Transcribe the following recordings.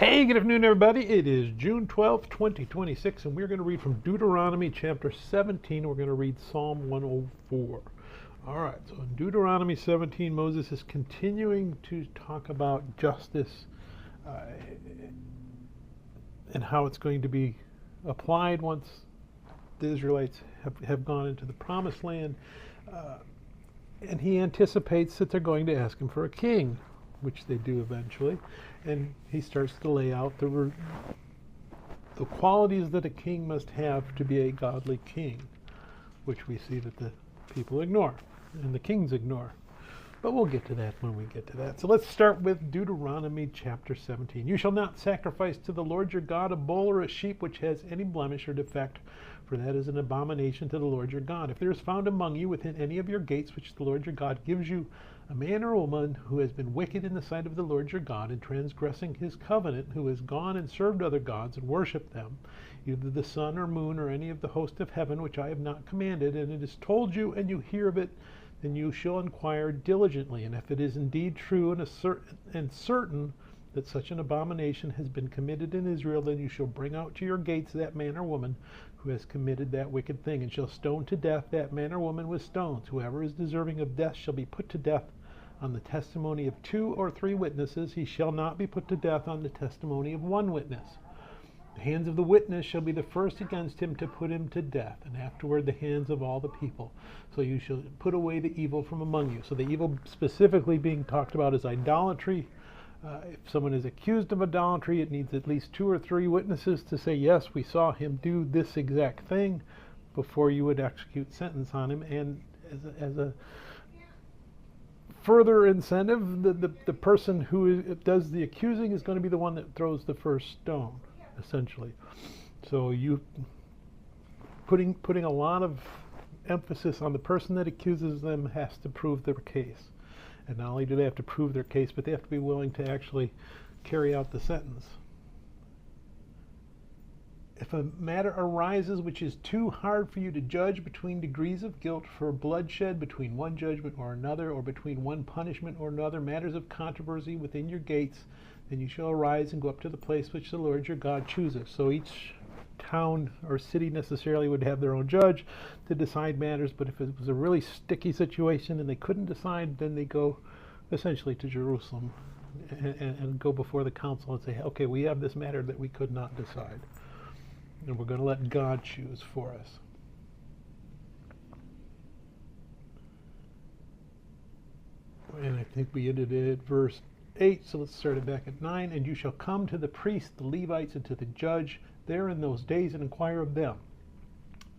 Hey, good afternoon, everybody. It is June 12th, 2026, and we're going to read from Deuteronomy chapter 17. We're going to read Psalm 104. All right, so in Deuteronomy 17, Moses is continuing to talk about justice and how it's going to be applied once the Israelites have gone into the promised land. And he anticipates that they're going to ask him for a king, which they do eventually. And he starts to lay out the qualities that a king must have to be a godly king, which we see that the people ignore and the kings ignore. But we'll get to that when we get to that. So let's start with Deuteronomy chapter 17. You shall not sacrifice to the Lord your God a bull or a sheep which has any blemish or defect, for that is an abomination to the Lord your God. If there is found among you within any of your gates which the Lord your God gives you, a man or woman who has been wicked in the sight of the Lord your God in transgressing his covenant, who has gone and served other gods and worshipped them, either the sun or moon or any of the host of heaven which I have not commanded, and it is told you and you hear of it, then you shall inquire diligently. And if it is indeed true and certain that such an abomination has been committed in Israel, then you shall bring out to your gates that man or woman who has committed that wicked thing, and shall stone to death that man or woman with stones. Whoever is deserving of death shall be put to death on the testimony of 2 or 3 witnesses. He shall not be put to death on the testimony of 1 witness. The hands of the witness shall be the first against him to put him to death, and afterward the hands of all the people. So you shall put away the evil from among you. So the evil specifically being talked about is idolatry. If someone is accused of idolatry, it needs at least 2 or 3 witnesses to say, yes, we saw him do this exact thing, before you would execute sentence on him. And as a further incentive, the person who does the accusing is going to be the one that throws the first stone, essentially. So you putting a lot of emphasis on the person that accuses them has to prove their case. And not only do they have to prove their case, but they have to be willing to actually carry out the sentence. If a matter arises which is too hard for you to judge between degrees of guilt, for bloodshed between one judgment or another, or between one punishment or another, matters of controversy within your gates, then you shall arise and go up to the place which the Lord your God chooses. So each town or city necessarily would have their own judge to decide matters, but if it was a really sticky situation and they couldn't decide, then they go essentially to Jerusalem and go before the council and say, okay, we have this matter that we could not decide, and we're going to let God choose for us. And I think we ended at verse 8, so let's start it back at 9. And you shall come to the priests, the Levites, and to the judge there in those days, and inquire of them.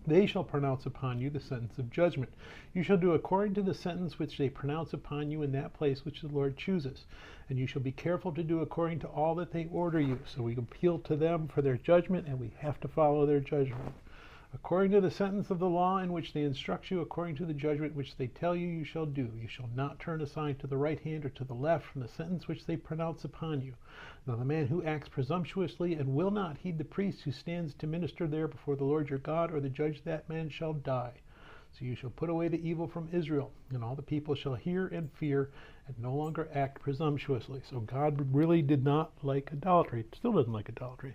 They shall pronounce upon you the sentence of judgment. You shall do according to the sentence which they pronounce upon you in that place which the Lord chooses. And you shall be careful to do according to all that they order you. So we appeal to them for their judgment, and we have to follow their judgment. According to the sentence of the law in which they instruct you, according to the judgment which they tell you, you shall do. You shall not turn aside to the right hand or to the left from the sentence which they pronounce upon you. Now the man who acts presumptuously and will not heed the priest who stands to minister there before the Lord your God, or the judge, that man shall die. So you shall put away the evil from Israel, and all the people shall hear and fear, and no longer act presumptuously. So God really did not like idolatry. Still doesn't like idolatry.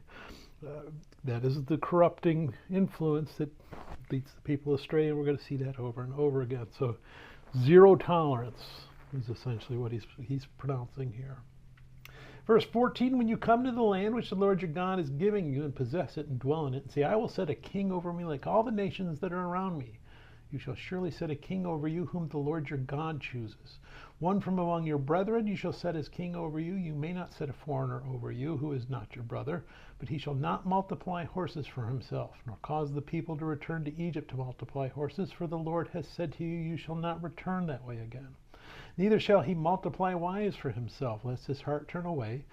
That is the corrupting influence that leads the people astray, and we're going to see that over and over again. So 0 tolerance is essentially what he's pronouncing here. Verse 14, when you come to the land which the Lord your God is giving you, and possess it and dwell in it, and say, I will set a king over me like all the nations that are around me. You shall surely set a king over you whom the Lord your God chooses. One from among your brethren you shall set as king over you. You may not set a foreigner over you who is not your brother, but he shall not multiply horses for himself, nor cause the people to return to Egypt to multiply horses, for the Lord has said to you, you shall not return that way again. Neither shall he multiply wives for himself, lest his heart turn away,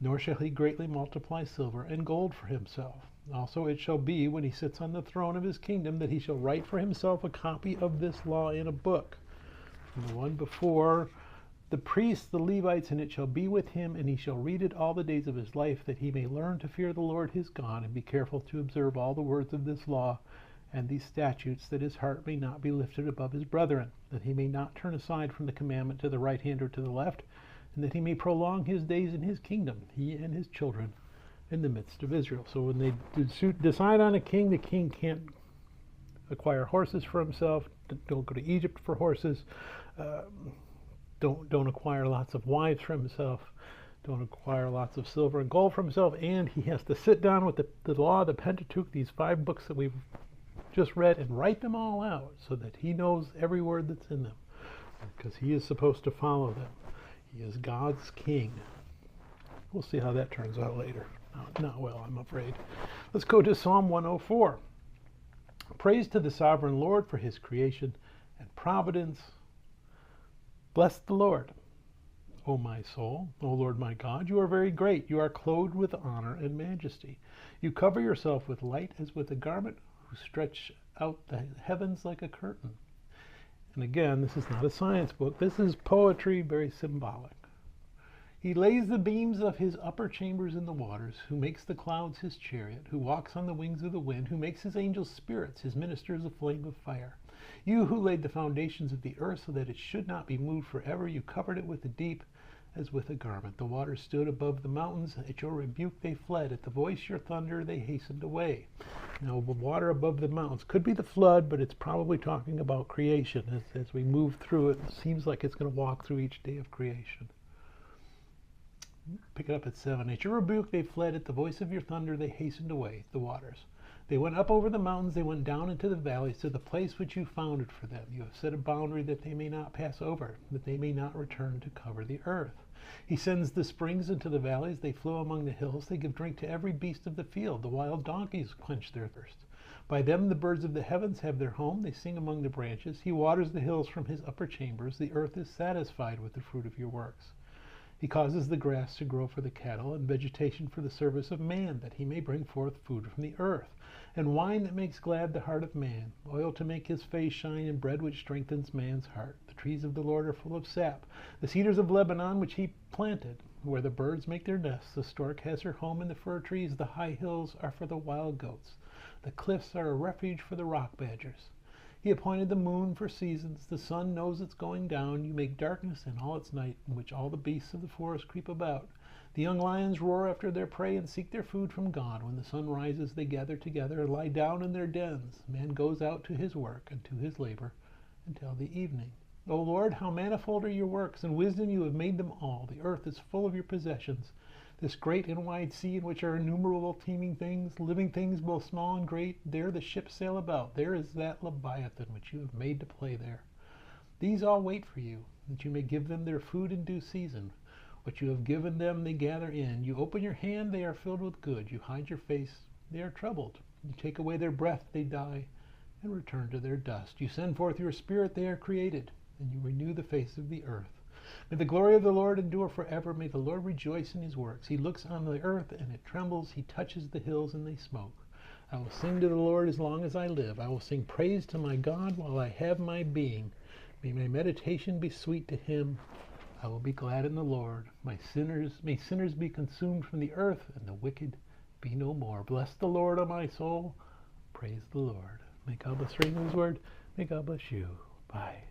nor shall he greatly multiply silver and gold for himself. Also it shall be, when he sits on the throne of his kingdom, that he shall write for himself a copy of this law in a book, from the one before the priests, the Levites, and it shall be with him, and he shall read it all the days of his life, that he may learn to fear the Lord his God, and be careful to observe all the words of this law and these statutes, that his heart may not be lifted above his brethren, that he may not turn aside from the commandment to the right hand or to the left, and that he may prolong his days in his kingdom, he and his children, in the midst of Israel. So when they decide on a king, the king can't acquire horses for himself. Don't go to Egypt for horses. Don't acquire lots of wives for himself. Don't acquire lots of silver and gold for himself. And he has to sit down with the law, the Pentateuch, these 5 books that we've just read, and write them all out so that he knows every word that's in them, because he is supposed to follow them. He is God's king. We'll see how that turns out later. Not well, I'm afraid. Let's go to Psalm 104. Praise to the sovereign Lord for his creation and providence. Bless the Lord, O my soul. O Lord my God, you are very great. You are clothed with honor and majesty. You cover yourself with light as with a garment, who stretch out the heavens like a curtain. And again, this is not a science book. This is poetry, very symbolic. He lays the beams of his upper chambers in the waters, who makes the clouds his chariot, who walks on the wings of the wind, who makes his angels spirits, his ministers a flame of fire. You who laid the foundations of the earth so that it should not be moved forever, you covered it with the deep as with a garment. The waters stood above the mountains. At your rebuke they fled. At the voice your thunder they hastened away. Now the water above the mountains could be the flood, but it's probably talking about creation. As we move through it, it seems like it's going to walk through each day of creation. Pick it up at 7. At your rebuke they fled. At the voice of your thunder they hastened away, the waters. They went up over the mountains. They went down into the valleys, to the place which you founded for them. You have set a boundary that they may not pass over, that they may not return to cover the earth. He sends the springs into the valleys. They flow among the hills. They give drink to every beast of the field. The wild donkeys quench their thirst. By them the birds of the heavens have their home. They sing among the branches. He waters the hills from his upper chambers. The earth is satisfied with the fruit of your works. He causes the grass to grow for the cattle, and vegetation for the service of man, that he may bring forth food from the earth, and wine that makes glad the heart of man, oil to make his face shine, and bread which strengthens man's heart. The trees of the Lord are full of sap, the cedars of Lebanon which he planted, where the birds make their nests. The stork has her home in the fir trees. The high hills are for the wild goats. The cliffs are a refuge for the rock badgers. He appointed the moon for seasons. The sun knows its going down. You make darkness and all its night, in which all the beasts of the forest creep about. The young lions roar after their prey and seek their food from God. When the sun rises, they gather together and lie down in their dens. Man goes out to his work and to his labor until the evening. O Lord, how manifold are your works! In wisdom you have made them all. The earth is full of your possessions. This great and wide sea, in which are innumerable teeming things, living things both small and great, there the ships sail about. There is that Leviathan which you have made to play there. These all wait for you, that you may give them their food in due season. What you have given them they gather in. You open your hand, they are filled with good. You hide your face, they are troubled. You take away their breath, they die, and return to their dust. You send forth your spirit, they are created, and you renew the face of the earth. May the glory of the Lord endure forever. May the Lord rejoice in his works. He looks on the earth, and it trembles. He touches the hills, and they smoke. I will sing to the Lord as long as I live. I will sing praise to my God while I have my being. May my meditation be sweet to him. I will be glad in the Lord. May sinners be consumed from the earth, and the wicked be no more. Bless the Lord, O my soul. Praise the Lord. May God bless reading his word. May God bless you. Bye.